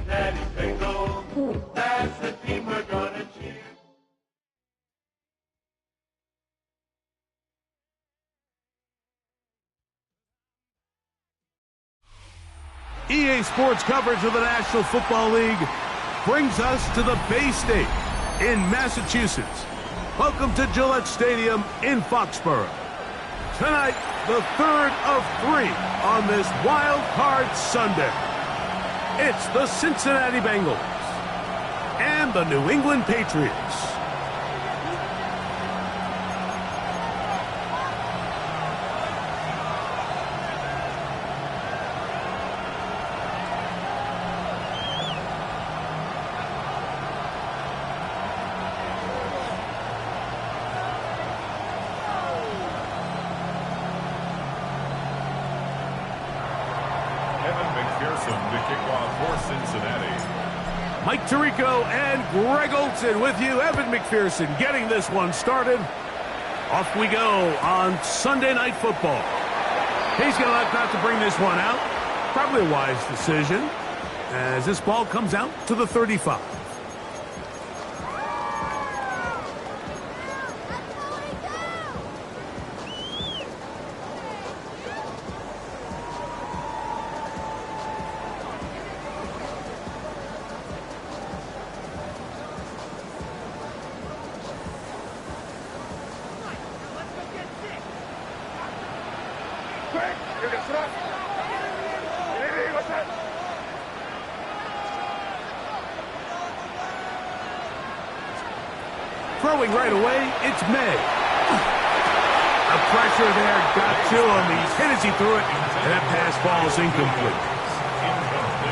Cincinnati Bengals. That's the team we're gonna cheer. EA Sports coverage of the National Football League brings us to the Bay State in Massachusetts. Welcome to Gillette Stadium in Foxborough. Tonight, the third of three on this Wild Card Sunday. It's the Cincinnati Bengals and the New England Patriots. Mike Tirico and Greg Olson with you. Evan McPherson getting this one started. Off we go on Sunday Night Football. He's going to opt not to bring this one out. Probably a wise decision as this ball comes out to the 35. Throwing right away, it's May. The pressure there got to him. He's hit as he threw it, and that pass ball is incomplete.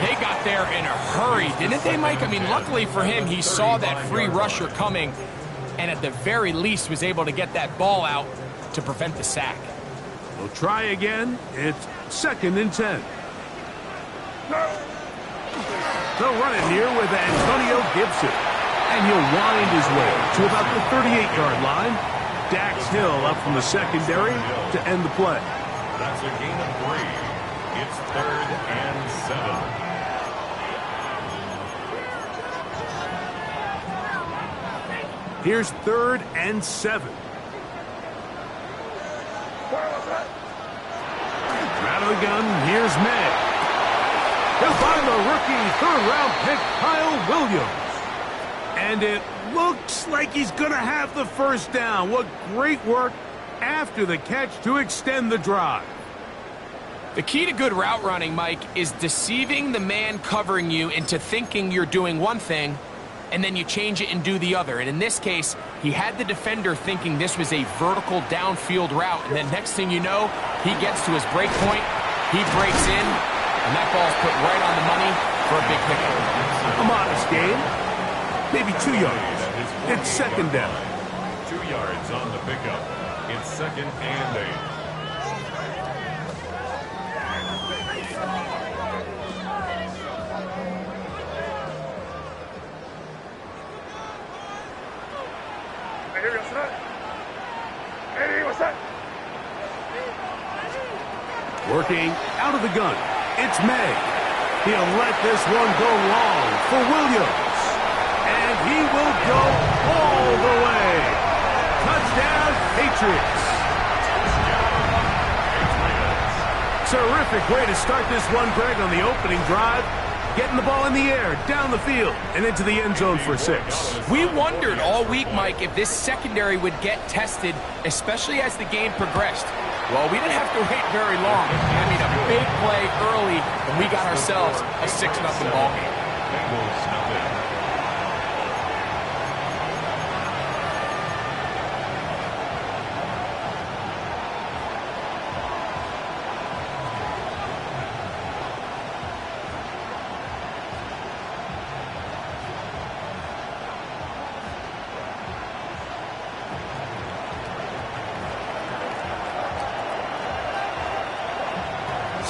They got there in a hurry, didn't they, Mike? I mean, luckily for him, he saw that free rusher coming, and at the very least was able to get that ball out to prevent the sack. We'll try again. It's 2nd and 10. They'll run it here with Antonio Gibson. And he'll wind his way to about the 38-yard line. Dax Hill up from the secondary to end the play. That's a gain of 3. It's 3rd and 7. Here's 3rd and 7. Out of the gun, here's May. He'll find the rookie 3rd-round pick, Kyle Williams. And it looks like he's going to have the first down. What great work after the catch to extend the drive. The key to good route running, Mike, is deceiving the man covering you into thinking you're doing one thing, and then you change it and do the other. And in this case, he had the defender thinking this was a vertical downfield route, and then next thing you know, he gets to his break point, he breaks in, and that ball's put right on the money for a big pickup. A modest game. Maybe 2 yards. It's 2nd down. 2 yards on the pickup. It's 2nd and 8. Working out of the gun. It's May. He'll let this one go long for Williams. And he will go all the way. Touchdown, Patriots. Terrific way to start this one, Greg, on the opening drive. Getting the ball in the air, down the field, and into the end zone for 6. We wondered all week, Mike, if this secondary would get tested, especially as the game progressed. Well, we didn't have to wait very long. I mean, a big play early, and we got ourselves a 6-0 ball game.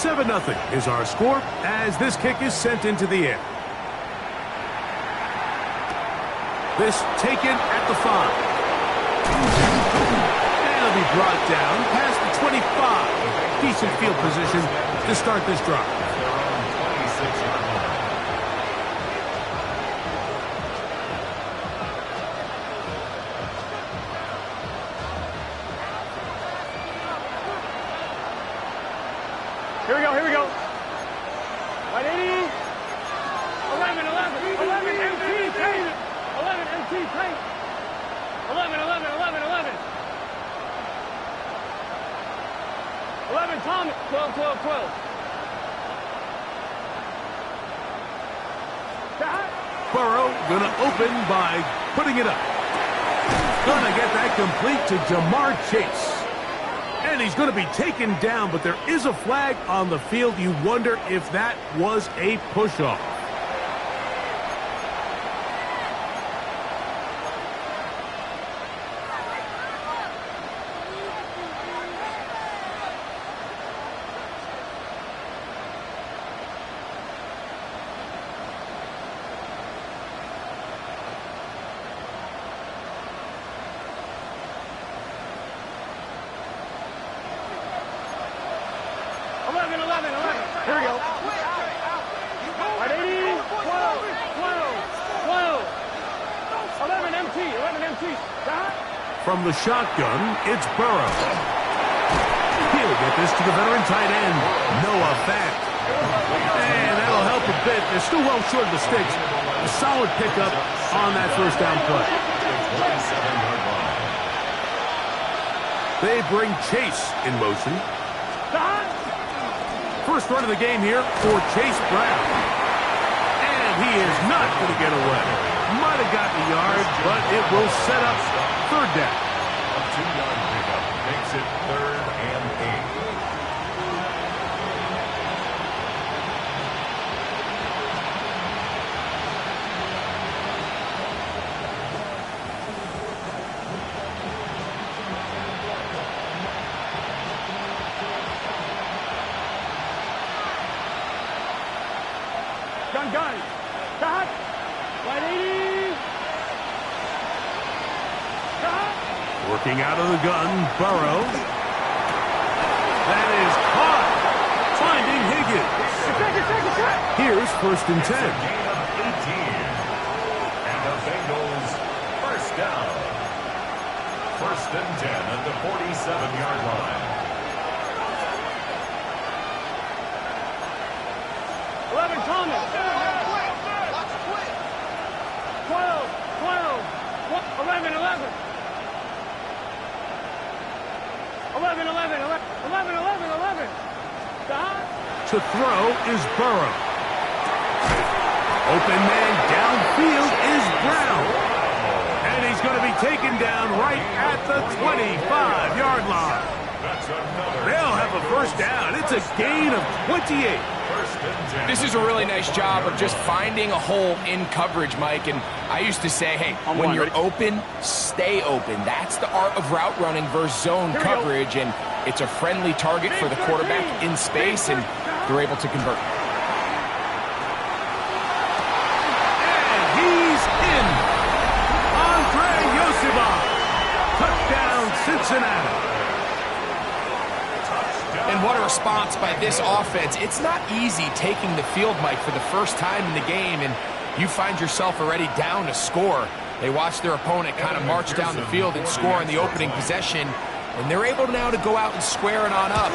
Seven 0 is our score as this kick is sent into the air. This taken at the 5. And it'll be brought down past the 25. Decent field position to start this drive. 11, 11, 11, 11. 11, Thomas. 12, 12, 12. Burrow gonna open by putting it up. Gonna get that complete to Jamar Chase. And he's gonna be taken down, but there is a flag on the field. You wonder if that was a push-off. Here we go. Right, 80, 12, 12, 12. 11 MT, 11 MT. From the shotgun, it's Burrow. He'll get this to the veteran tight end, Noah Fant. And that'll help a bit. They're still well short of the sticks. A solid pickup on that first down play. They bring Chase in motion. First run of the game here for Chase Brown. And he is not going to get away. Might have gotten a yard, but it will set up third down. A 2-yard pickup makes it 3rd and 8. Gun. Stop. Right, 80. Stop. Working out of the gun, Burrow. That is caught. Finding Higgins. Here's 1st and 10. Gain of 18. And the Bengals first down. 1st and 10 at the 47-yard line. 11 Thomas. 12, 11, 11. 11, 11, 11, 11, 11. Stop. To throw is Burrow. Open man downfield is Brown. And he's going to be taken down right at the 25-yard line. They'll have a first down. It's a gain of 28. This is a really nice job of just finding a hole in coverage, Mike. And I used to say, hey, when you're open, stay open. That's the art of route running versus zone coverage. And it's a friendly target for the quarterback in space, and they're able to convert. And he's in. Andre Yosibov. Touchdown, Cincinnati. And what a response by this offense. It's not easy taking the field, Mike, for the first time in the game, and you find yourself already down to score. They watch their opponent kind of march down the field and score in the opening possession, and they're able now to go out and square it on up.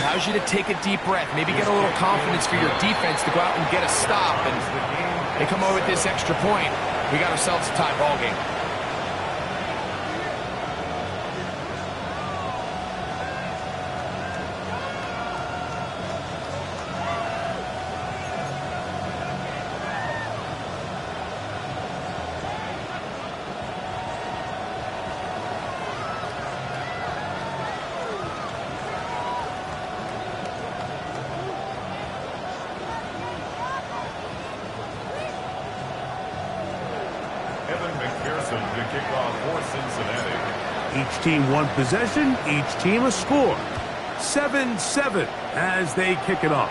Allows you to take a deep breath, maybe get a little confidence for your defense to go out and get a stop, and they come over with this extra point. We got ourselves a tie ball game. To kick off for Cincinnati. Each team one possession, each team a score. 7-7 as they kick it off.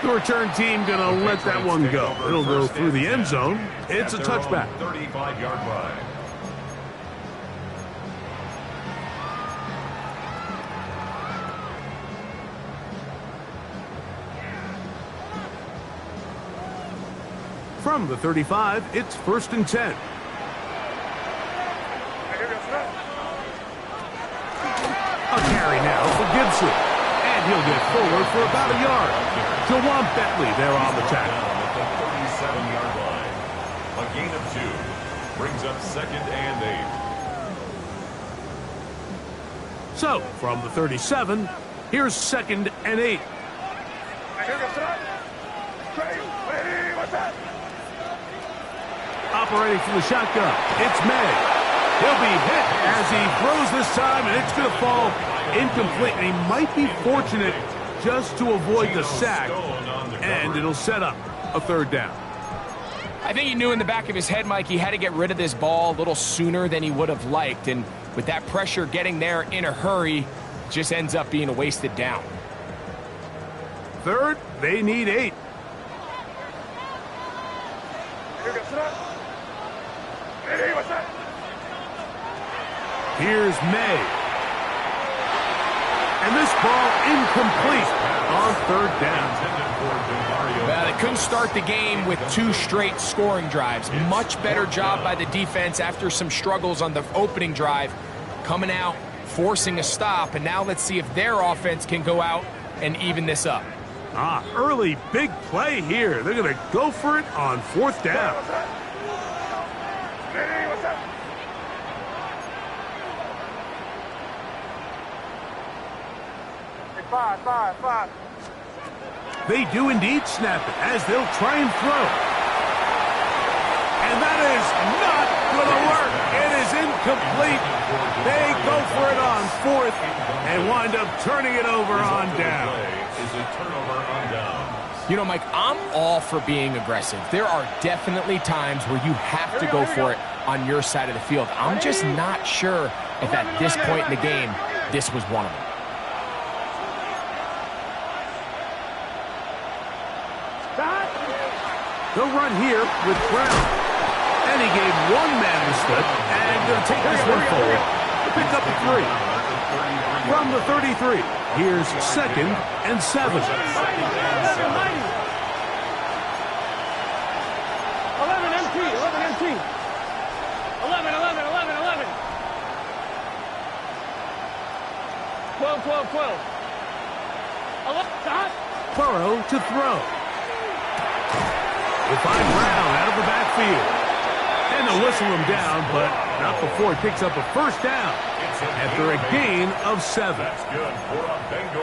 The return team gonna let that one go. It'll go through the end zone. It's a touchback. 35-yard line. From the 35, it's 1st and 10. A carry now for Gibson. And he'll get forward for about a yard. Jawan Bentley there on the tackle. At the 37-yard line. A gain of 2. Brings up 2nd and 8. So, from the 37, here's 2nd and 8. Operating from the shotgun, it's May. He'll be hit as he throws this time, and it's going to fall incomplete. And he might be fortunate just to avoid the sack, and it'll set up a 3rd down. I think he knew in the back of his head, Mike, he had to get rid of this ball a little sooner than he would have liked. And with that pressure getting there in a hurry, it just ends up being a wasted down. 3rd, they need 8. Here's May. And this ball incomplete on 3rd down. Well, they couldn't start the game with 2 straight scoring drives. Much better job by the defense after some struggles on the opening drive. Coming out, forcing a stop, and now let's see if their offense can go out and even this up. Early big play here. They're going to go for it on 4th down. Five. They do indeed snap it as they'll try and throw. And that is not going to work. It is incomplete. They go for it on 4th and wind up turning it over on down. You know, Mike, I'm all for being aggressive. There are definitely times where you have to go for it on your side of the field. I'm just not sure if at this point in the game, this was one of them. They'll run here with Brown. And he gave one man the slip and going to take this one forward to pick up a 3. From the 33, here's 2nd and 7. 11 empty. 11. 12. 11. Burrow to throw. We'll find Brown out of the backfield. And they'll whistle him down, but not before he picks up a 1st down after a gain of 7.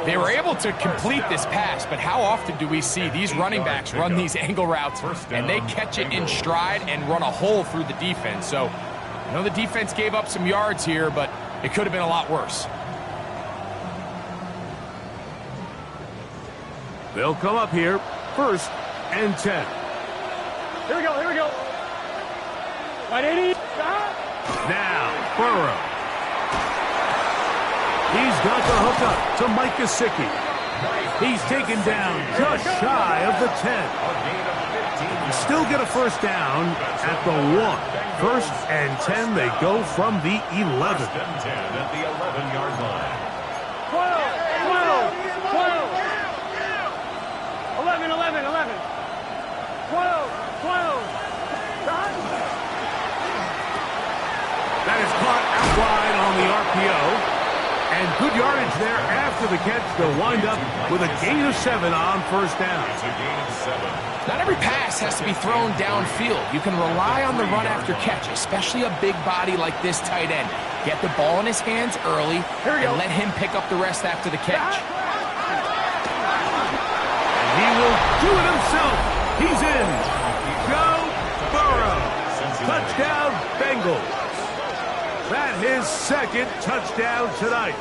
They were able to complete this pass, but how often do we see these running backs run these angle routes and they catch it in stride and run a hole through the defense? So I know the defense gave up some yards here, but it could have been a lot worse. They'll come up here, 1st and 10. Here we go. Right, 80. Now, Burrow. He's got the hook up to Mike Gesicki. He's taken down just shy of the 10. Still get a 1st down at the 1. 1st and 10, they go from the 11. 1st and 10 at the 11-yard line. 11. 12. That is caught out wide on the RPO. And good yardage there after the catch. They'll wind up with a gain of 7 on 1st down. It's a gain of 7. Not every pass has to be thrown downfield. You can rely on the run after catch, especially a big body like this tight end. Get the ball in his hands early and let him pick up the rest after the catch. And he will do it himself. He's in. Joe Burrow. Touchdown, Bengals. That his 2nd touchdown tonight.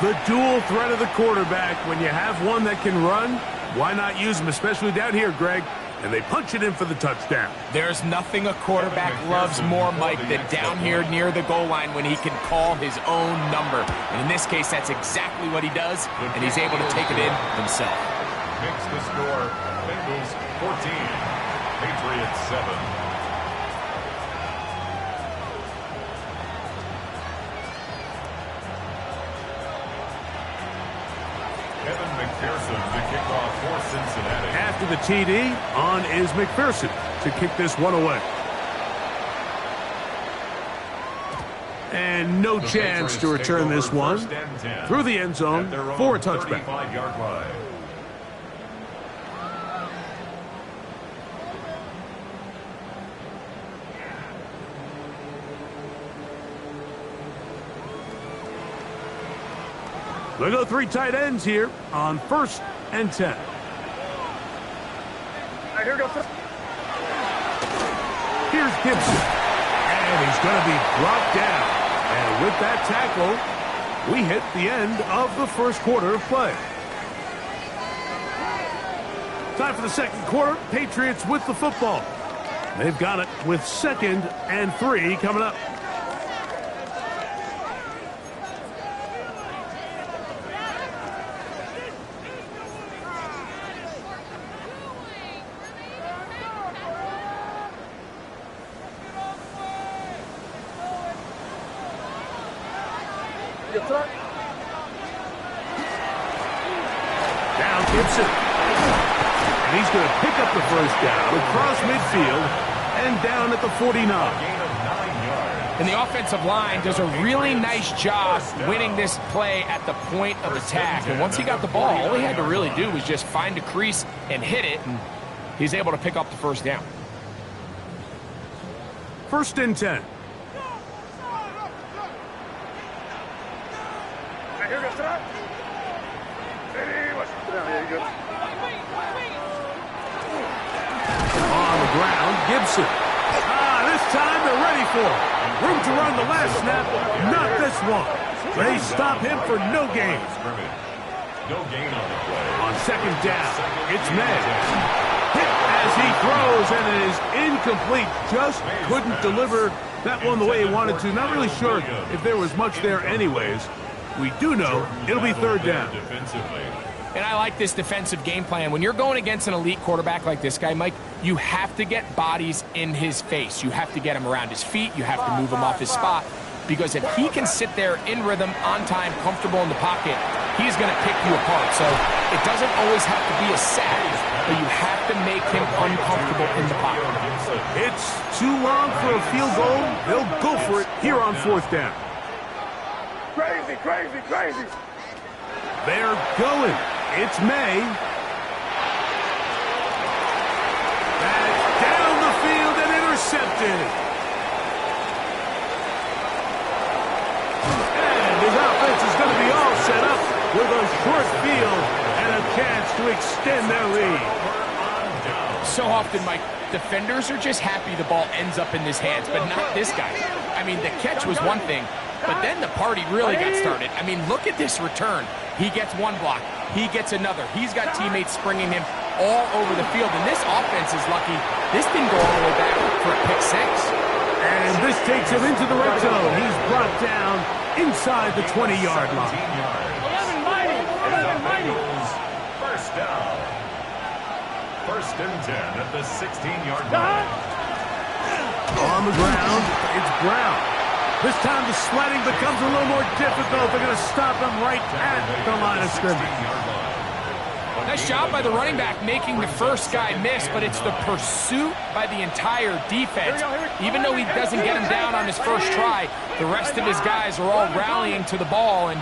The dual threat of the quarterback. When you have one that can run, why not use him, especially down here, Greg? And they punch it in for the touchdown. There's nothing a quarterback loves more, Mike, than down here near the goal line when he can call his own number. And in this case, that's exactly what he does, and he's able to take it in himself. Makes the score Bengals 14, Patriots 7. Kevin McPherson to kick off for Cincinnati. After the TD, on is McPherson to kick this one away. And no chance to return this one through the end zone for a touchback. 35-yard line. They go 3 tight ends here on 1st and 10. All right, here we go. Here's Gibson. And he's going to be brought down. And with that tackle, we hit the end of the first quarter of play. Time for the second quarter. Patriots with the football. They've got it with 2nd and 3 coming up. Down Gibson. And he's going to pick up the first down across midfield and down at the 49. And the offensive line does a really nice job winning this play at the point of attack. And once he got the ball, all he had to really do was just find a crease and hit it, and he's able to pick up the first down. 1st and 10. Here we go, stop. On the ground, Gibson. This time they're ready for it. Room to run the last snap, not this one. They stop him for no gain. No gain on the play. On 2nd down, it's May. Hit as he throws, and it is incomplete. Just couldn't deliver that one the way he wanted to. Not really sure if there was much there anyways. We do know it'll be 3rd down. And I like this defensive game plan. When you're going against an elite quarterback like this guy, Mike, you have to get bodies in his face. You have to get him around his feet. You have to move him off his spot. Because if he can sit there in rhythm, on time, comfortable in the pocket, he's going to pick you apart. So it doesn't always have to be a sack, but you have to make him uncomfortable in the pocket. It's too long for a field goal. They'll go for it here on 4th down. Crazy, crazy, crazy. They're going. It's May. That's down the field and intercepted. And his offense is going to be all set up with a short field and a chance to extend their lead. So often, Mike, defenders are just happy the ball ends up in his hands, but not this guy. I mean, the catch was one thing, but then the party really got started. I mean, look at this return. He gets one block. He gets another. He's got teammates springing him all over the field, and this offense is lucky. This didn't go all the way back for a pick 6. And this takes him into the red zone. He's brought down inside the 20-yard line. 11 mighty. 11 mighty. First down. 1st and 10 at the 16-yard line. On the ground, it's Brown. This time the sledding becomes a little more difficult. They're going to stop him right at the line of scrimmage. Nice job by the running back making the first guy miss, but it's the pursuit by the entire defense. Even though he doesn't get him down on his first try, the rest of his guys are all rallying to the ball, and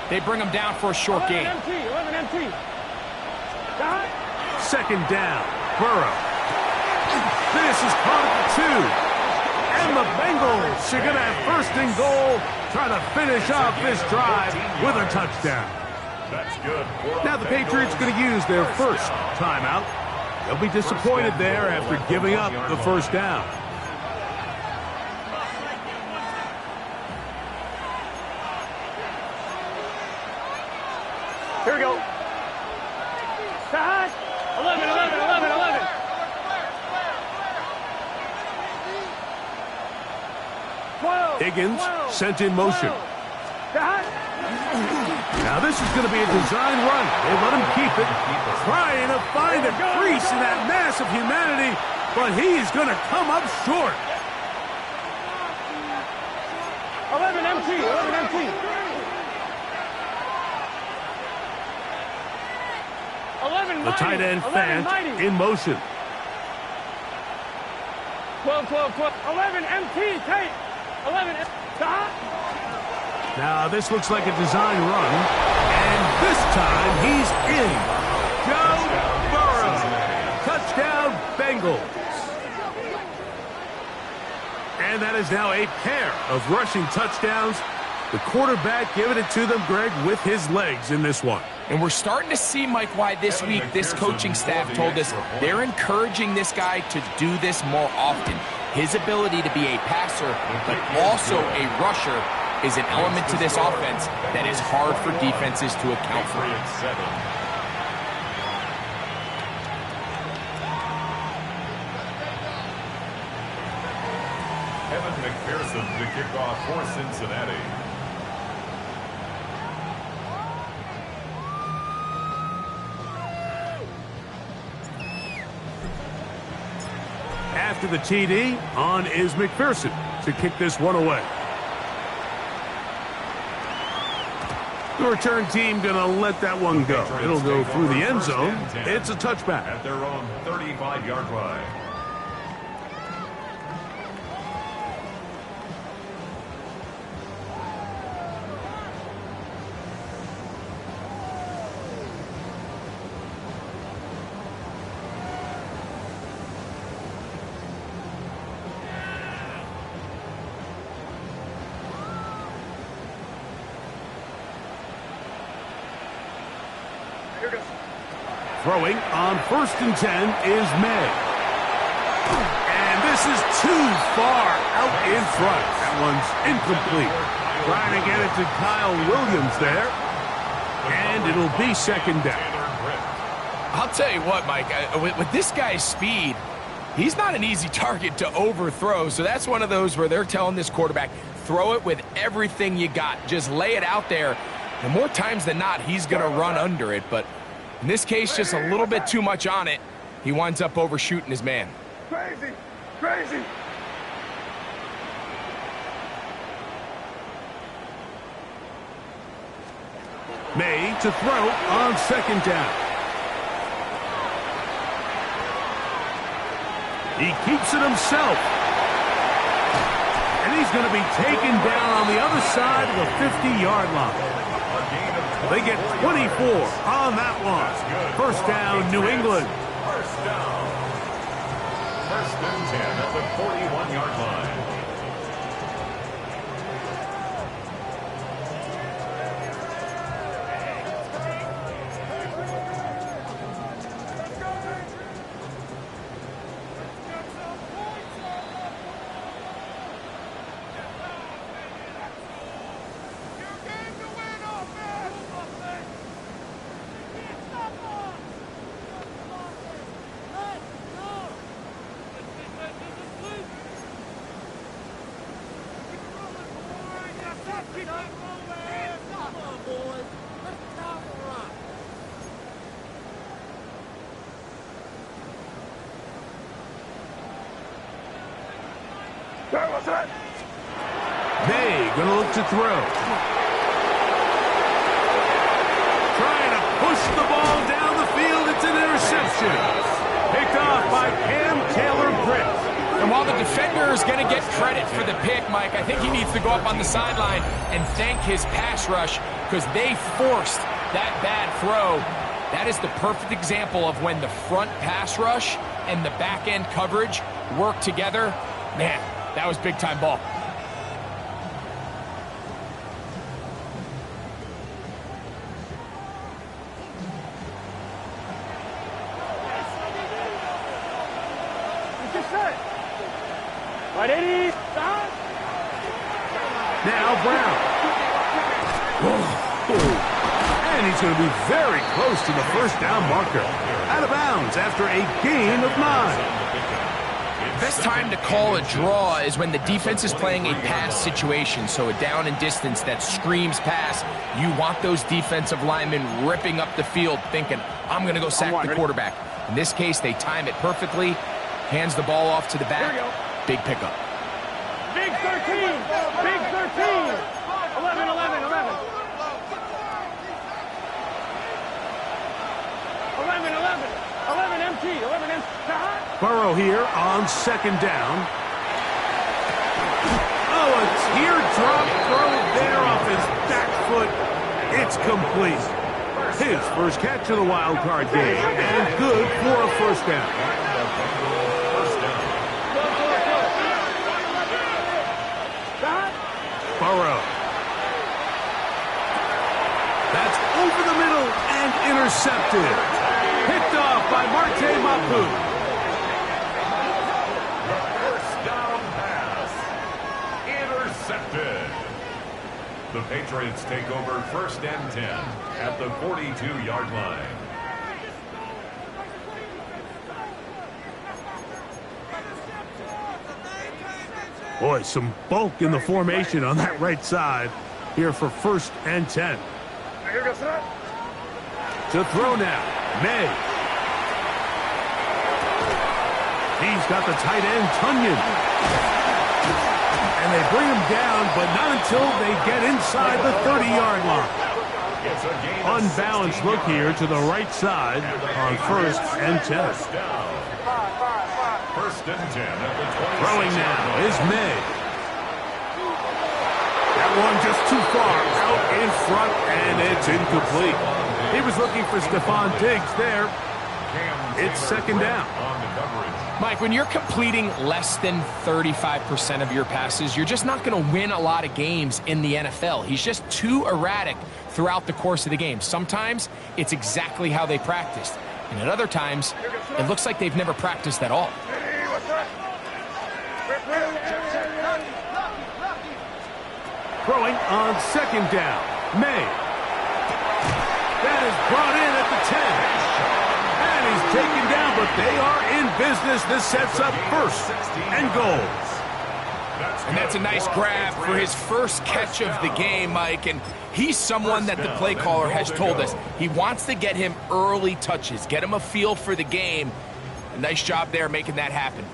they bring him down for a short gain. 11 MT. 2nd down, Burrow. This is caught at the 2. And the Bengals are going to have 1st and goal, trying to finish off this drive with a touchdown. That's good. Now the Patriots are going to use their first timeout. They'll be disappointed there after giving up the 1st down. Here we go. 11, 11, 11, 11. Higgins sent in motion. Now this is going to be a design run. They let him keep it. Trying to find a crease in that mass of humanity, but he's going to come up short. 11 MT, 11 MT. 11 The tight end Fant in motion. 12, 12, 12. 11 MT, Tate. 11 MT. Now this looks like a design run, and this time he's in. Joe Burrow. Touchdown Bengals. And that is now a pair of rushing touchdowns The quarterback giving it to them, Greg, with his legs in this one. And we're starting to see, Mike, why this week this coaching staff told us they're encouraging this guy to do this more often. His ability to be a passer, but also a rusher, is an element to this offense that is hard for defenses to account for. Evan McPherson to kick off for Cincinnati. After the TD, on is McPherson to kick this one away. The return team going to let that one go. It'll go through the end zone. It's a touchback. At their own 35-yard line. Throwing on 1st and 10 is May. And this is too far out in front. That one's incomplete. Trying to get it to Kyle Williams there. And it'll be 2nd down. I'll tell you what, Mike, with this guy's speed, he's not an easy target to overthrow. So that's one of those where they're telling this quarterback, throw it with everything you got. Just lay it out there. And more times than not, he's going to run under it. But in this case, just a little bit too much on it. He winds up overshooting his man. Crazy, crazy. May to throw on 2nd down. He keeps it himself. And he's going to be taken down on the other side of the 50-yard line. They get 24 on that one. 1st down, New England. 1st down. 1st and 10 at the 41-yard line. May gonna look to throw. Trying to push the ball down the field. It's an interception. Picked off by Cam Taylor-Britt. And while the defender is going to get credit for the pick, Mike, I think he needs to go up on the sideline and thank his pass rush because they forced that bad throw. That is the perfect example of when the front pass rush and the back end coverage work together. Man, that was big-time ball. Right, 80. Stop. Now Brown. And he's going to be very close to the 1st down marker. Out of bounds after a gain of 9. Best time to call a draw is when the defense is playing a pass situation, so a down and distance that screams pass. You want those defensive linemen ripping up the field thinking, I'm going to go sack the quarterback. In this case, they time it perfectly, hands the ball off to the back. Big pickup. Big 13. Big 13. 11, 11, 11. 11, 11. 11 MT. 11 MT. Burrow here on 2nd down. Oh, a teardrop throw there off his back foot. It's complete. His first catch of the wild card game, and good for a 1st down. Burrow intercepted. Picked off by Marte Mapu. First down pass. Intercepted. The Patriots take over 1st and 10 at the 42-yard line. Boy, some bulk in the formation on that right side here for 1st and 10. To throw now, May. He's got the tight end, Tunyon. And they bring him down, but not until they get inside the 30-yard line. Unbalanced look here to the right side on 1st and 10. 1st and 10 at the 26. Throwing now is May. That one just too far out in front, and it's incomplete. He was looking for Stephon Diggs there. It's 2nd down. Mike, when you're completing less than 35% of your passes, you're just not going to win a lot of games in the NFL. He's just too erratic throughout the course of the game. Sometimes it's exactly how they practiced, and at other times it looks like they've never practiced at all. Throwing on 2nd down, May. That is brought in at the 10. And he's taken down, but they are in business. This sets up 1st and goal. And that's a nice grab for his first catch of the game, Mike. And he's someone that the play caller has told us he wants to get him early touches, get him a feel for the game. A nice job there making that happen.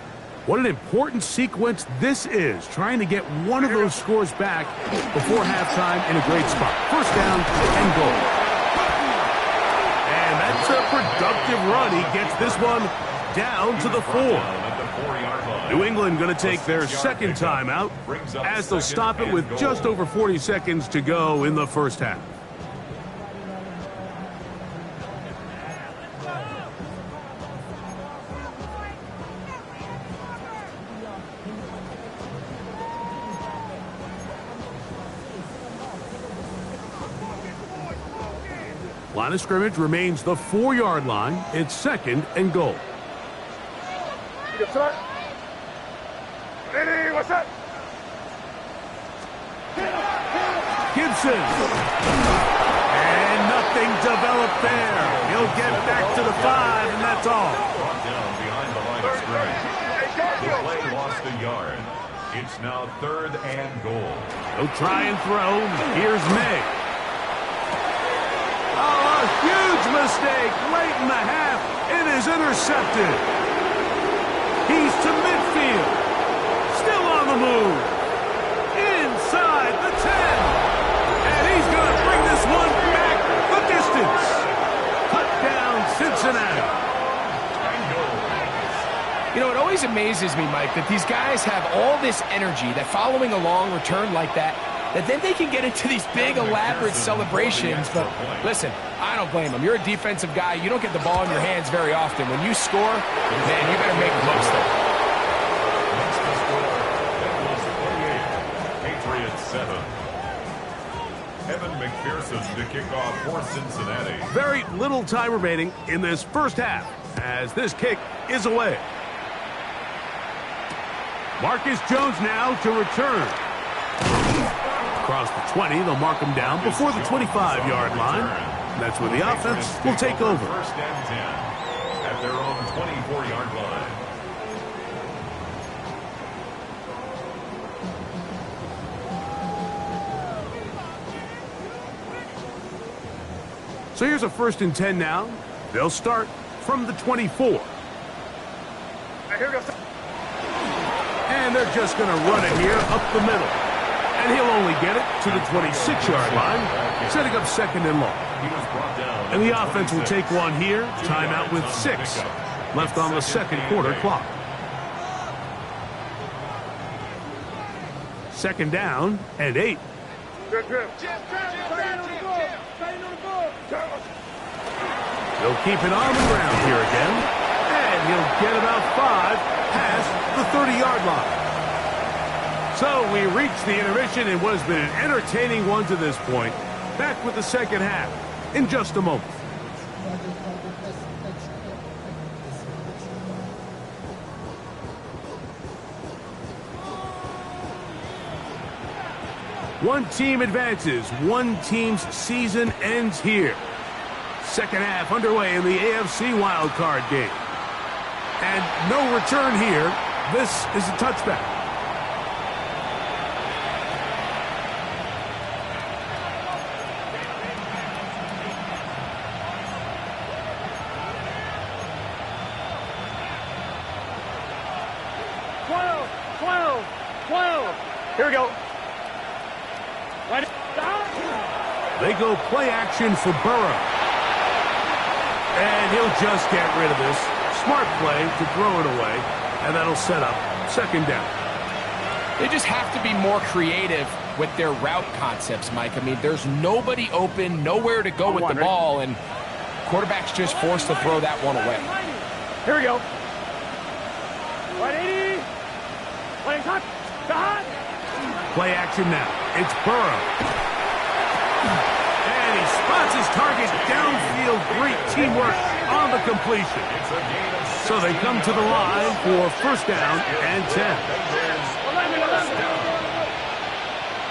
What an important sequence this is, trying to get one of those scores back before halftime in a great spot. 1st down and goal. And that's a productive run. He gets this one down to the 4. New England going to take their 2nd timeout as they'll stop it with just over 40 seconds to go in the 1st half. Line of scrimmage remains the 4-yard line. It's 2nd and goal. Gibson. And nothing developed there. He'll get back to the 5, and that's all. Down behind the line of scrimmage. The play lost a yard. It's now 3rd and goal. He'll try and throw. Here's May. Oh, a huge mistake late in the half. It is intercepted. He's to midfield. Still on the move. Inside the 10. And he's going to bring this one back the distance. Touchdown, Cincinnati. You know, it always amazes me, Mike, that these guys have all this energy, that following a long return like that then they can get into these big, elaborate celebrations. But listen, I don't blame them. You're a defensive guy. You don't get the ball in your hands very often. When you score, man, you better make the most of it. Patriots 7. Evan McPherson to kick off for Cincinnati. Very little time remaining in this 1st half as this kick is away. Marcus Jones now to return. Across the 20, they'll mark him down before the 25-yard line. That's where the offense will take over. 1st and 10 at their own 24-yard line. So here's a 1st and 10 now. They'll start from the 24. And they're just going to run it here up the middle. And he'll only get it to the 26-yard line, setting up 2nd and long. And the offense will take one here. Timeout with 6 left on the 2nd quarter clock. 2nd down and 8. He'll keep it on the ground here again. And he'll get about 5 past the 30-yard line. So we reach the intermission in what has been an entertaining one to this point. Back with the 2nd half in just a moment. One team advances. One team's season ends here. Second half underway in the AFC wildcard game. And no return here. This is a touchback. Here we go. They go play action for Burrow. And he'll just get rid of this. Smart play to throw it away. And that'll set up second down. They just have to be more creative with their route concepts, Mike. I mean, there's nobody open, nowhere to go with the ball, and quarterback's just forced to throw that one away. Here we go. 180. Play action now. It's Burrow. And he spots his target downfield. Great teamwork on the completion. So they come to the line for first down and 10.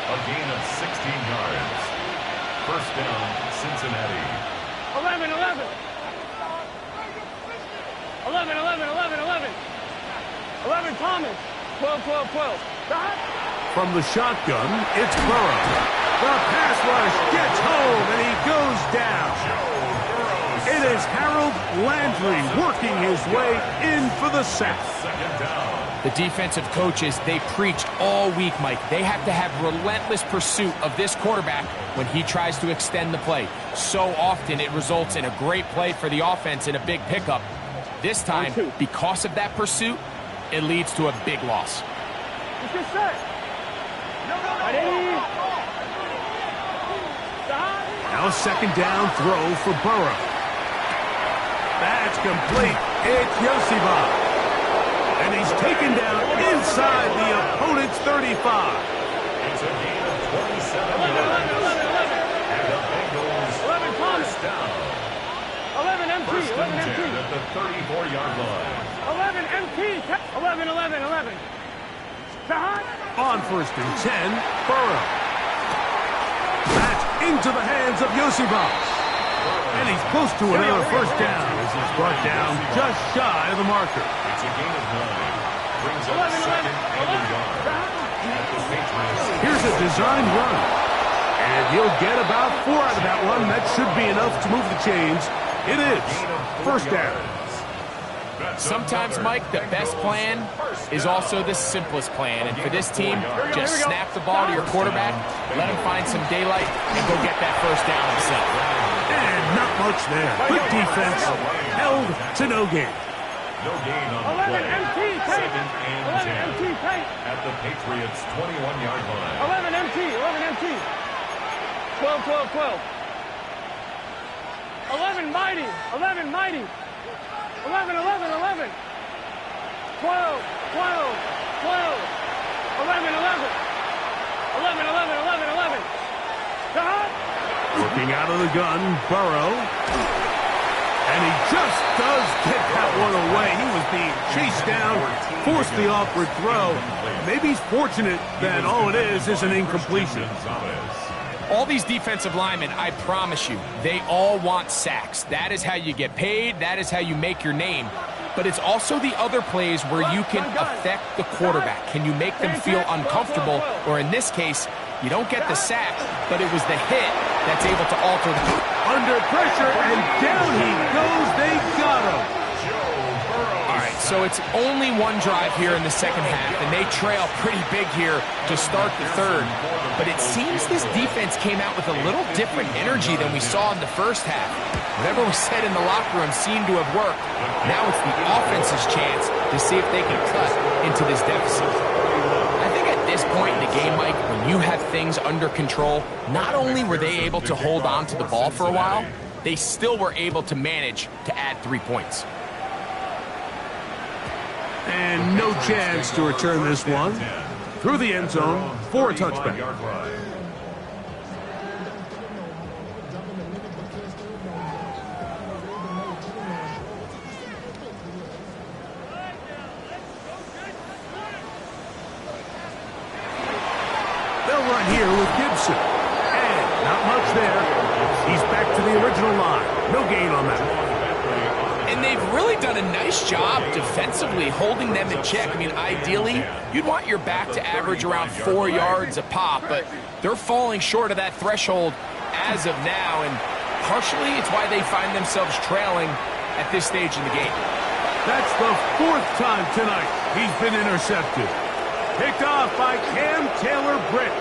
A gain of 16 yards. First down, Cincinnati. 11. 11, Thomas. 12. From the shotgun, it's Burrow. The pass rush gets home, and he goes down. It is Harold Landry working his way in for the sack. Second down. The defensive coaches, they preached all week, Mike. They have to have relentless pursuit of this quarterback when he tries to extend the play. So often it results in a great play for the offense and a big pickup. This time, because of that pursuit, it leads to a big loss. Now second down throw for Burrow. That's complete. It's Yosibov. And he's taken down inside the opponent's 35. It's a gain of 27 yards. And the Bengals first down. 11 MT. First and 10 at the 34-yard line. 11 MT. 11. On first and 10, Burrow. That's into the hands of Yosibov. And he's close to another first down as he's brought down just shy of the marker. It's a gain of 9. Brings up second and a yard. At the Patriots. Here's a design run. And he'll get about 4 out of that one. That should be enough to move the chains. It is first down. Sometimes, Mike, the best plan is also the simplest plan. And for this team, just snap the ball to your quarterback, let him find some daylight, and go get that first down himself. And not much there. Good defense. Held to no gain. No gain on the play. Second and 10 at the Patriots' 21-yard line. 11 MT. 12. 11 mighty. 11. 12. 11. 11. Looking out of the gun, Burrow. And he just does get that one away. He was being chased down, forced the awkward throw. Maybe he's fortunate that all it is an incompletion. All these defensive linemen, I promise you, they all want sacks. That is how you get paid. That is how you make your name. But it's also the other plays where you can affect the quarterback. Can you make them feel uncomfortable? Or in this case, you don't get the sack, but it was the hit that's able to alter the... Under pressure, and down he goes. They got him. All right, so it's only one drive here in the second half, and they trail pretty big here to start the third. But it seems this defense came out with a little different energy than we saw in the first half. Whatever was said in the locker room seemed to have worked. Now it's the offense's chance to see if they can cut into this deficit. I think at this point in the game, Mike, when you have things under control, not only were they able to hold on to the ball for a while, they still were able to manage to add 3 points. And no chance to return this one. Through the end zone for a touchback. the original line. No gain on that. And they've really done a nice job defensively holding them in check. I mean, ideally, you'd want your back to average around 4 yards a pop, but they're falling short of that threshold as of now, and partially it's why they find themselves trailing at this stage in the game. That's the 4th time tonight he's been intercepted. Picked off by Cam Taylor-Britt.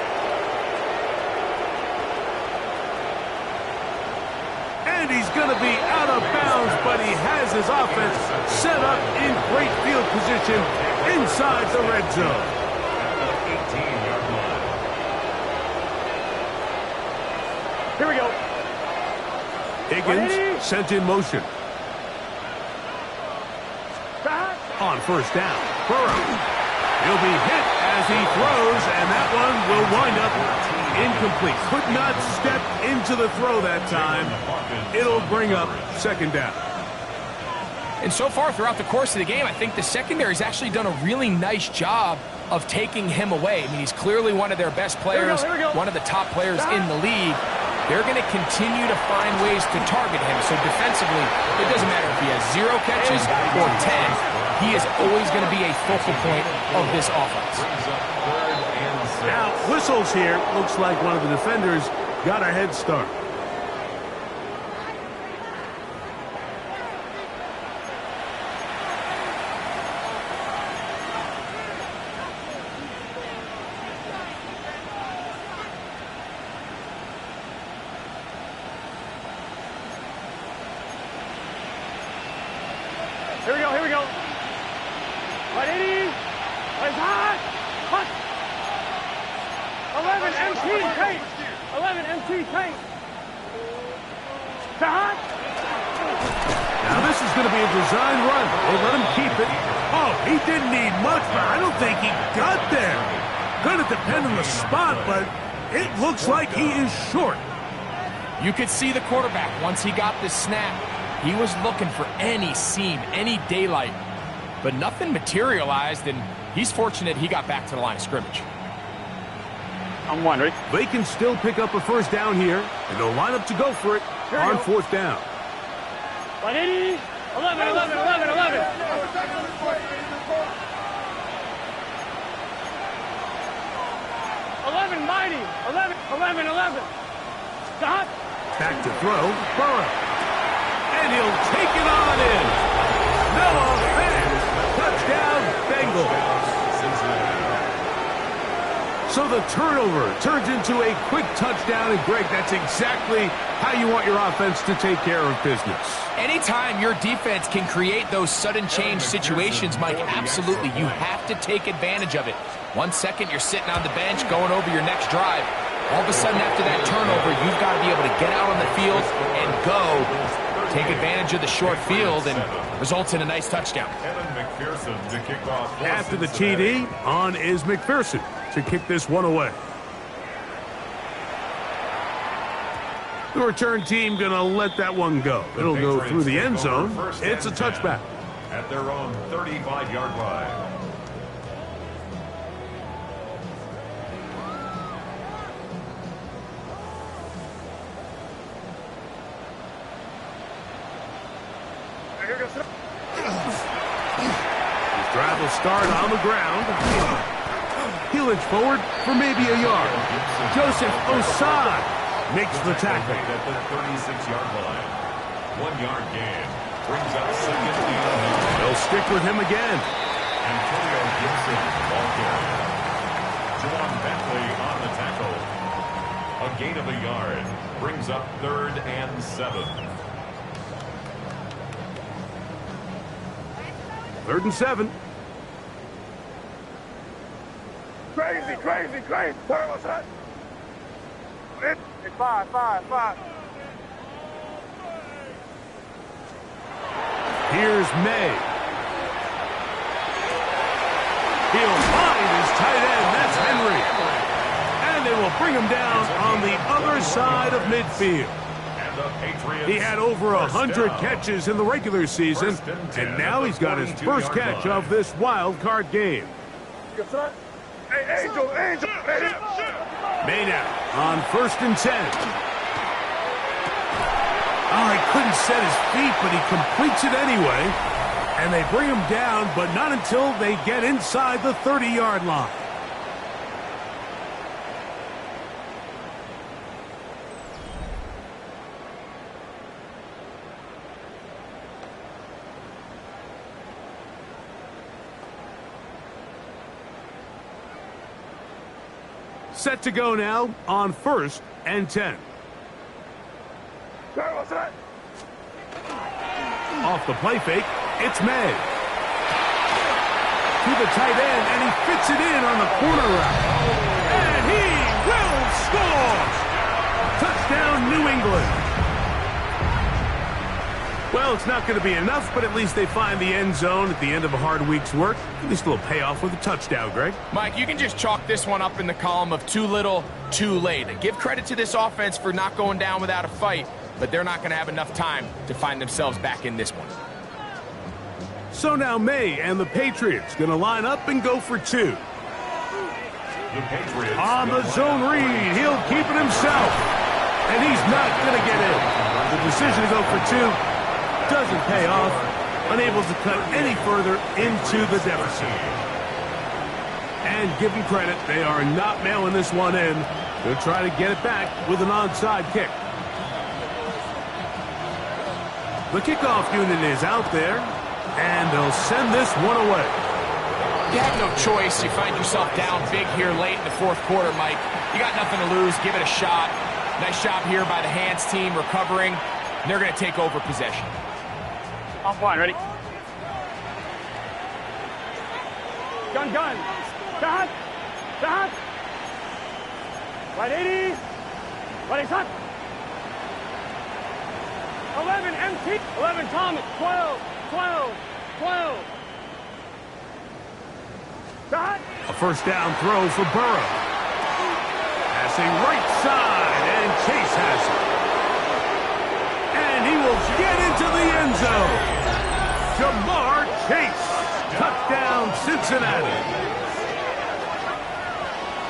And he's going to be out of bounds, but he has his offense set up in great field position inside the red zone. Here we go. Higgins sent in motion. On first down, Burrow. He'll be hit as he throws, and that one will wind up incomplete. Could not step into the throw that time. It'll bring up second down. And so far throughout the course of the game, I think the secondary's actually done a really nice job of taking him away. I mean, he's clearly one of their best players, one of the top players in the league. They're going to continue to find ways to target him. So defensively, it doesn't matter if he has 0 catches or 10. He is always going to be a focal point of this offense. Now, whistles here. Looks like one of the defenders got a head start. Here we go, here we go. 180. It's hot. Hot. 11 MT tank. 11 MT tank. Hot. Now this is going to be a design run. They let him keep it. Oh, he didn't need much, but I don't think he got there. Going to depend on the spot, but it looks like he is short. You could see the quarterback once he got this snap. He was looking for any seam, any daylight, but nothing materialized, and he's fortunate he got back to the line of scrimmage. I'm wondering. They can still pick up a first down here, and they'll line up to go for it on fourth down. 180. 11, 11, 11, 11. 11 mighty. 11, 11, 11. Stop. Back to throw, Burrow. And he'll take it on in. No offense. Touchdown, Bengals. So the turnover turns into a quick touchdown, and Greg, that's exactly how you want your offense to take care of business. Anytime your defense can create those sudden change situations, Mike, absolutely, you have to take advantage of it. 1 second, you're sitting on the bench going over your next drive. All of a sudden, after that turnover, you've got to be able to get out on the field and go. Take advantage of the short field and results in a nice touchdown. After the TD, on is McPherson to kick this one away. The return team going to let that one go. It'll go through the end zone. It's a touchback. At their own 35-yard line. His drive will start on the ground. He'll inch forward for maybe a yard. Joseph Osai makes the tackle. At the 36-yard line. 1 yard gain. Brings up second down. They'll stick with him again. Antonio Gibson, ball carrier. Juwan Bentley on the tackle. A gain of a yard. Brings up 3rd and 7. 3rd and 7. Crazy, crazy, crazy. What's that? Hey, 5, 5, 5. Here's May. He'll find his tight end. That's Henry. And they will bring him down on the other side of midfield. He had over 100 catches in the regular season, and now he's got his first catch of this wild card game. Hey, Angel. May now on 1st and 10. set his feet, but he completes it anyway. And they bring him down, but not until they get inside the 30-yard line. Set to go now on 1st and 10. Off the play fake, it's May. To the tight end, and he fits it in on the corner route. And he will score! Touchdown, New England. Well, it's not going to be enough, but at least they find the end zone at the end of a hard week's work. At least a little payoff with a touchdown, Greg. Mike, you can just chalk this one up in the column of too little, too late. And give credit to this offense for not going down without a fight, but they're not going to have enough time to find themselves back in this one. So now May and the Patriots going to line up and go for 2. The Patriots On the zone read, he'll keep it himself. And he's not going to get in. The decision to go for 2 doesn't pay off. Unable to cut any further into the deficit. And give them credit, they are not mailing this one in. They'll try to get it back with an onside kick. The kickoff unit is out there, and they'll send this one away. You have no choice. You find yourself down big here late in the 4th quarter, Mike. You got nothing to lose. Give it a shot. Nice job here by the hands team recovering. And they're going to take over possession. Offline, ready? Gun. Down. Right 80. Right hot. 11, empty. 11, Thomas. 12. Dot. A first down throw for Burrow. Passing right side, and Chase has it. And he will get into the end zone. Jamar Chase. Touchdown, Cincinnati.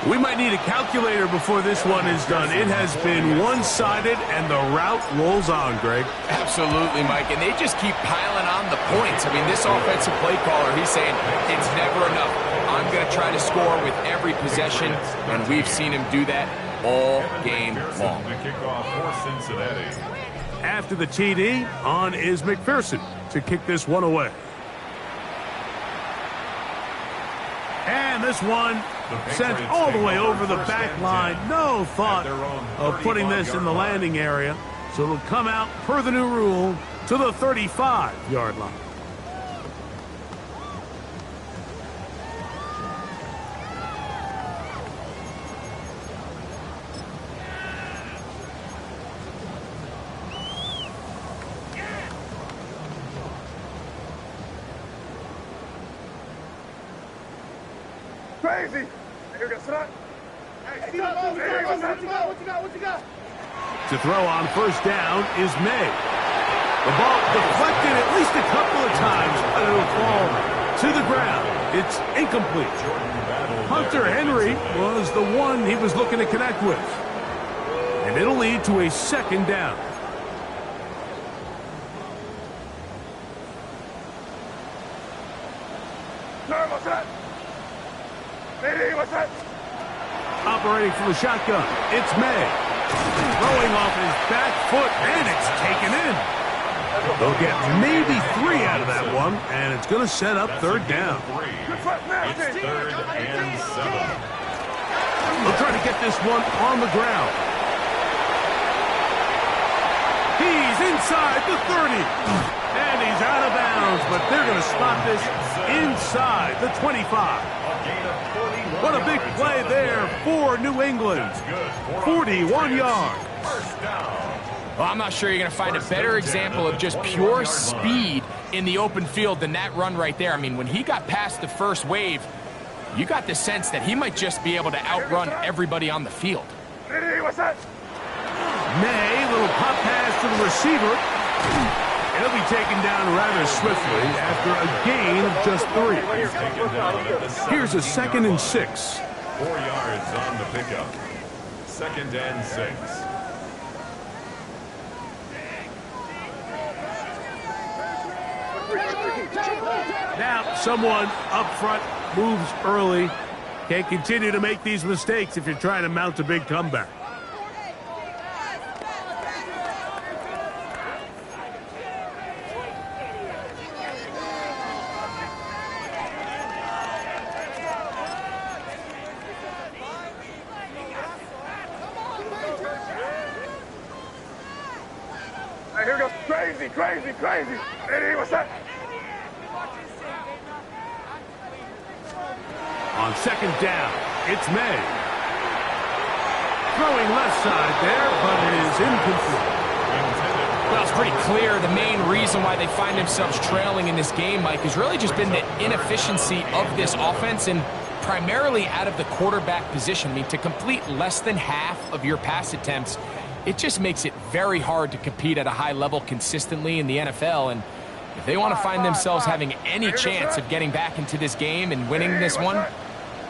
We might need a calculator before this one is done. It has been one-sided, and the route rolls on, Greg. Absolutely, Mike, and they just keep piling on the points. I mean, this offensive play caller, he's saying it's never enough. I'm going to try to score with every possession, and we've seen him do that all game long. The kickoff for Cincinnati. After the TD, on is McPherson to kick this one away. And this one sent all the way over the back line. No thought of putting this in the landing area. So it'll come out, per the new rule, to the 35-yard line. Crazy. Here we go. Sit up. Hey, what you got? To throw on first down is May. The ball deflected at least a couple of times, but it'll fall to the ground. It's incomplete. Hunter Henry was the one he was looking to connect with. And it'll lead to a second down. Operating from the shotgun, it's May. Throwing off his back foot, and it's taken in. They'll get maybe 3 out of that one, and it's going to set up third down. It's 3rd and 7. They'll try to get this one on the ground. He's inside the 30. And he's out of bounds, but they're going to spot this inside the 25. What a big play there for New England. 41 yards. Well, I'm not sure you're going to find a better example of just pure speed in the open field than that run right there. I mean, when he got past the first wave, you got the sense that he might just be able to outrun everybody on the field. What's that? May, little pop pass to the receiver. He'll be taken down rather swiftly after a gain of just 3. Here's a 2nd and 6. 4 yards on the pickup. 2nd and 6. Now someone up front moves early. Can't continue to make these mistakes if you're trying to mount a big comeback. Here goes crazy, crazy, crazy. Eddie, what's that? On second down, it's May. Throwing left side there, but it is incomplete. Well, it's pretty clear the main reason why they find themselves trailing in this game, Mike, has really just been the inefficiency of this offense and primarily out of the quarterback position. I mean, to complete less than half of your pass attempts, it just makes it very hard to compete at a high level consistently in the NFL. And if they want to find themselves having any chance of getting back into this game and winning this one,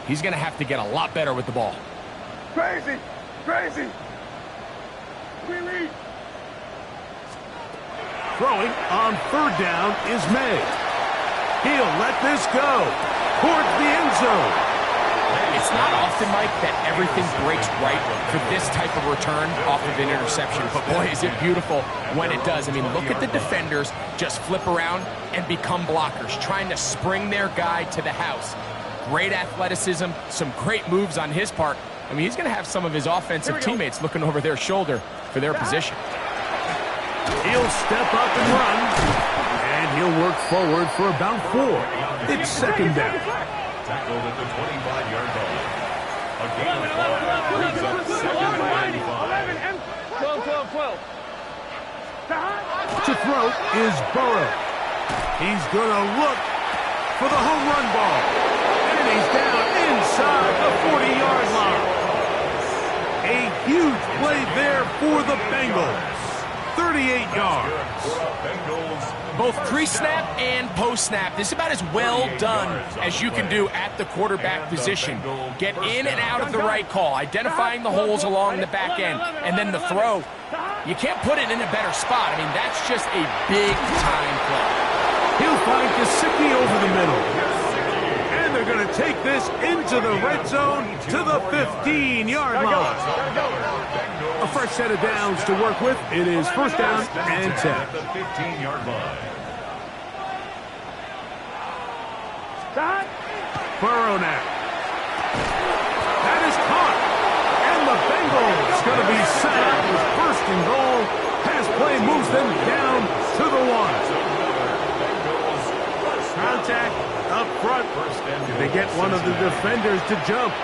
he's going to have to get a lot better with the ball. Crazy, crazy. Throwing on third down is May. He'll let this go towards the end zone. It's not often, Mike, that everything breaks right for this type of return off of an interception. But boy, is it beautiful when it does. I mean, look at the defenders just flip around and become blockers, trying to spring their guy to the house. Great athleticism, some great moves on his part. I mean, he's going to have some of his offensive teammates looking over their shoulder for their position. He'll step up and run, and he'll work forward for about 4. It's second down. Tackled at the 25-yard line. A gain of 5 brings up second and 5. 12, 12, 12. To throw is Burrow. He's going to look for the home run ball. And he's down inside the 40-yard line. A huge play there for the Bengals. 38 yards. Both pre-snap and post-snap, this is about as well done as you can do at the quarterback position. Get in and out of the right call, identifying the holes along the back end, and then the throw. You can't put it in a better spot. I mean, that's just a big-time play. He'll find Gesicki over the middle. And they're going to take this into the red zone to the 15-yard line. A fresh set of downs to work with. It is first down and 10. At the 15-yard line. Burrow now. That is caught. And the Bengals going to be set up with first and goal. Pass play moves them down to the 1. Contact up front. Did they get one of the defenders to jump?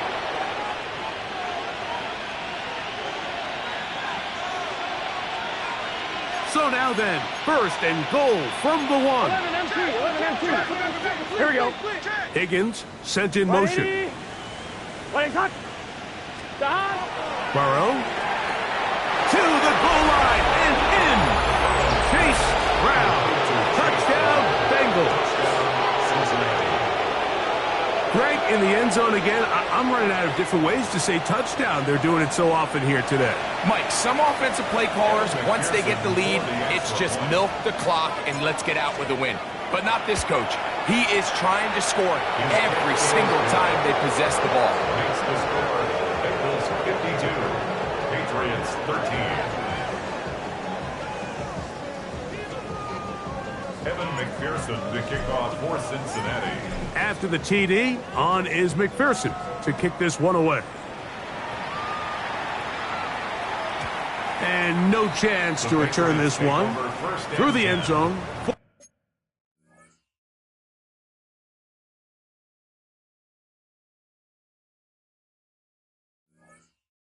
So now then, first and goal from the 1. 11 M2. Here we go. Higgins sent in motion. Burrow to the goal line and in. Chase Brown. Touchdown, Bengals. Greg, in the end zone again. I'm running out of different ways to say touchdown. They're doing it so often here today. Mike, some offensive play callers, once they get the lead, it's just milk the clock and let's get out with a win. But not this coach. He is trying to score every single time they possess the ball. Makes the score. Bengals 52. Patriots 13. Evan McPherson to kick off for Cincinnati. After the TD, on is McPherson to kick this one away. And no chance to return this one through the end zone.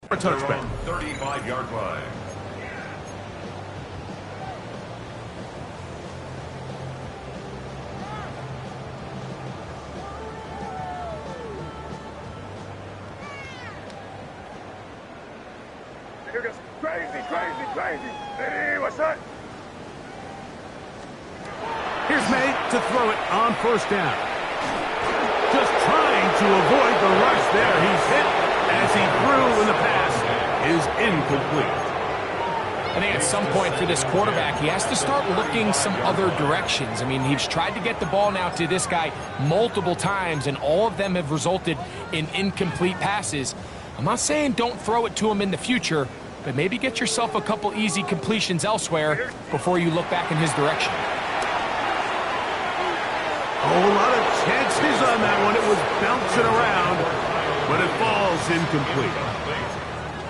A touchback. 35-yard line. Here goes crazy, crazy, crazy. Eddie, what's that? Here's May to throw it on first down. Just trying to avoid the rush there. He's hit as he threw, and the pass is incomplete. I think at some point for this quarterback, he has to start looking some other directions. I mean, he's tried to get the ball now to this guy multiple times, and all of them have resulted in incomplete passes. I'm not saying don't throw it to him in the future, but maybe get yourself a couple easy completions elsewhere before you look back in his direction. A whole lot of chances on that one. It was bouncing around, but it falls incomplete.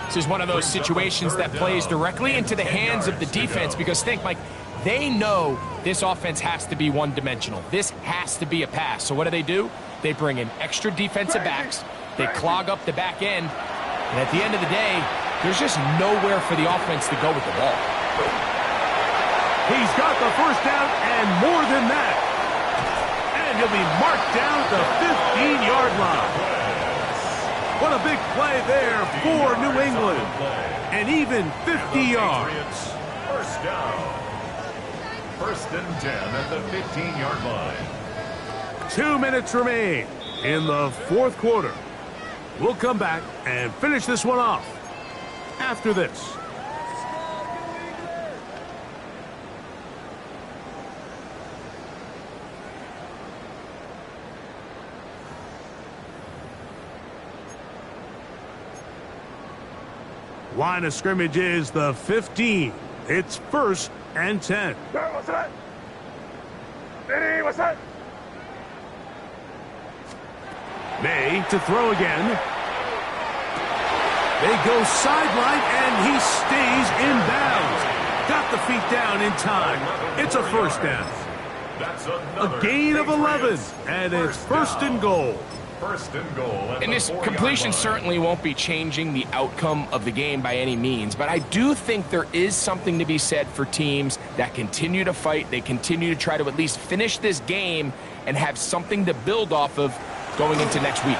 This is one of those situations that plays directly into the hands of the defense, because think, Mike, they know this offense has to be one-dimensional. This has to be a pass. So what do? They bring in extra defensive backs. They clog up the back end. And at the end of the day, there's just nowhere for the offense to go with the ball. He's got the first down and more than that. And he'll be marked down at the 15-yard line. What a big play there for New England. And even 50 yards. First down. First and 10 at the 15-yard line. 2 minutes remain in the fourth quarter. We'll come back and finish this one off after this. Line of scrimmage is the 15. It's 1st and 10. What's that? Vinny, what's that? May to throw again. They go sideline, and he stays in bounds. Got the feet down in time. It's a first down. That's A gain of 11, and it's 1st and goal. First and goal. And this completion certainly won't be changing the outcome of the game by any means, but I do think there is something to be said for teams that continue to fight. They continue to try to at least finish this game and have something to build off of going into next week.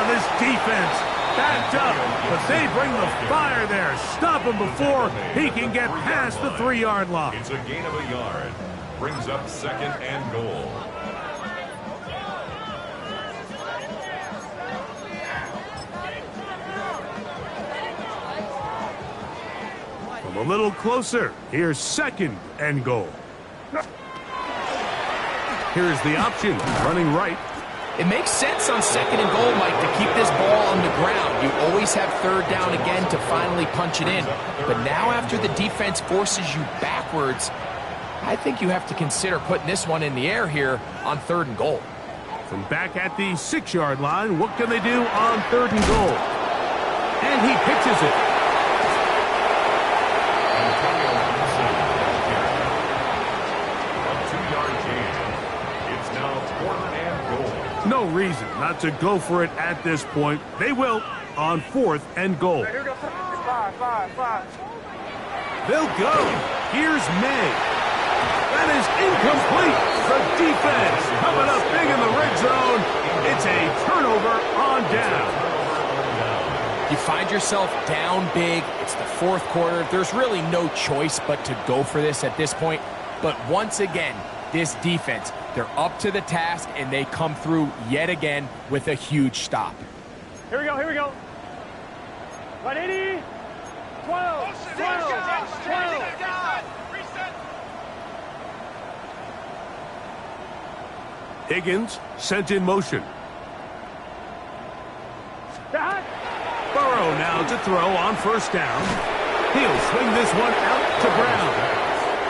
This defense backed up, but they bring the fire there. Stop him before he can get past the 3-yard line. It's a gain of a yard. Brings up 2nd and goal. From a little closer, here's 2nd and goal. Here's the option, running right. It makes sense on 2nd and goal, Mike, to keep this ball on the ground. You always have 3rd down again to finally punch it in. But now after the defense forces you backwards, I think you have to consider putting this one in the air here on 3rd and goal. From back at the 6-yard line, what can they do on 3rd and goal? And he pitches it. No reason not to go for it at this point. They will on 4th and goal. Here we go. Five. They'll go. Here's May. That is incomplete. The defense coming up big in the red zone. It's a turnover on down. You find yourself down big. It's the 4th quarter. There's really no choice but to go for this at this point. But once again, this defense, they're up to the task, and they come through yet again with a huge stop. Here we go. 180. 12. Higgins sent in motion. Burrow now to throw on 1st down. He'll swing this one out to Brown.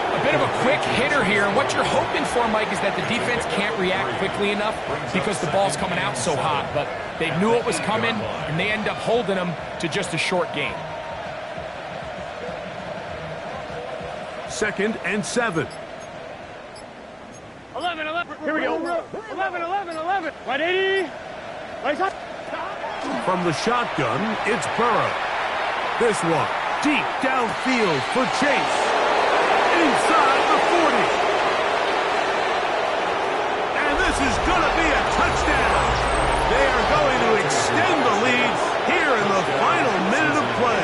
A bit of a quick hitter here, and what you're hoping for, Mike, is that the defense can't react quickly enough because the ball's coming out so hot. But they knew it was coming, and they end up holding them to just a short gain. 2nd and 7. 11. Here we go. 11. 180. From the shotgun, it's Burrow. This one deep downfield for Chase. Inside the 40. And this is going to be a touchdown. They are going to extend the lead here in the final minute of play.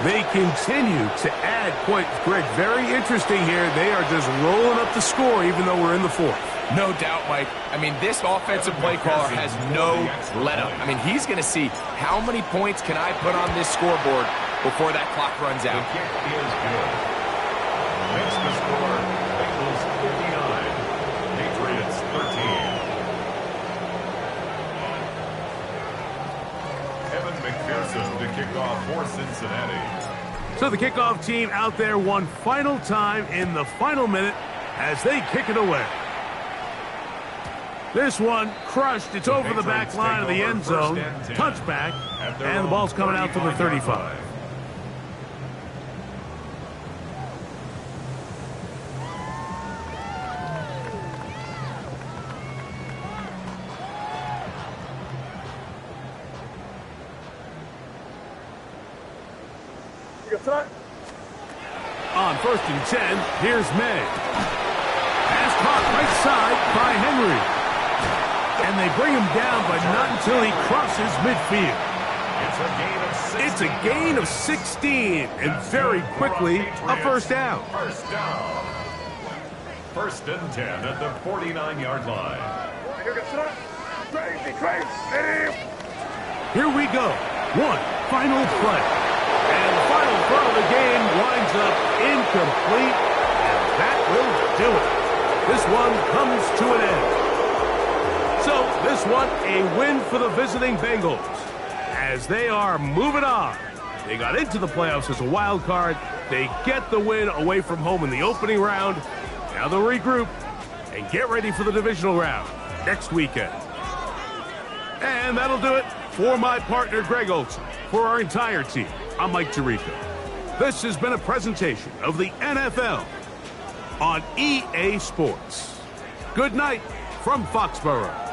They continue to add points. Greg, very interesting here. They are just rolling up the score even though we're in the 4th. No doubt, Mike. I mean, this offensive play caller has no let-up. I mean, he's going to see how many points can I put on this scoreboard before that clock runs out. The kick is good. Makes the score, Bengals 59, Patriots 13. Evan McPherson to kick off for Cincinnati. So the kickoff team out there one final time in the final minute as they kick it away. This one crushed. It's over the back line of the end zone. Touchback. And the ball's coming out to the 35. On 1st and 10, here's May. Pass caught right side by Henry. And they bring him down, but not until he crosses midfield. It's a gain of 16, and very quickly, a first down. First down. 1st and 10 at the 49-yard line. Here we go. One final play. And the final throw of the game winds up incomplete, and that will do it. This one comes to an end. So, this one, a win for the visiting Bengals as they are moving on. They got into the playoffs as a wild card. They get the win away from home in the opening round. Now they'll regroup and get ready for the divisional round next weekend. And that'll do it for my partner, Greg Olson. For our entire team, I'm Mike Tirico. This has been a presentation of the NFL on EA Sports. Good night from Foxborough.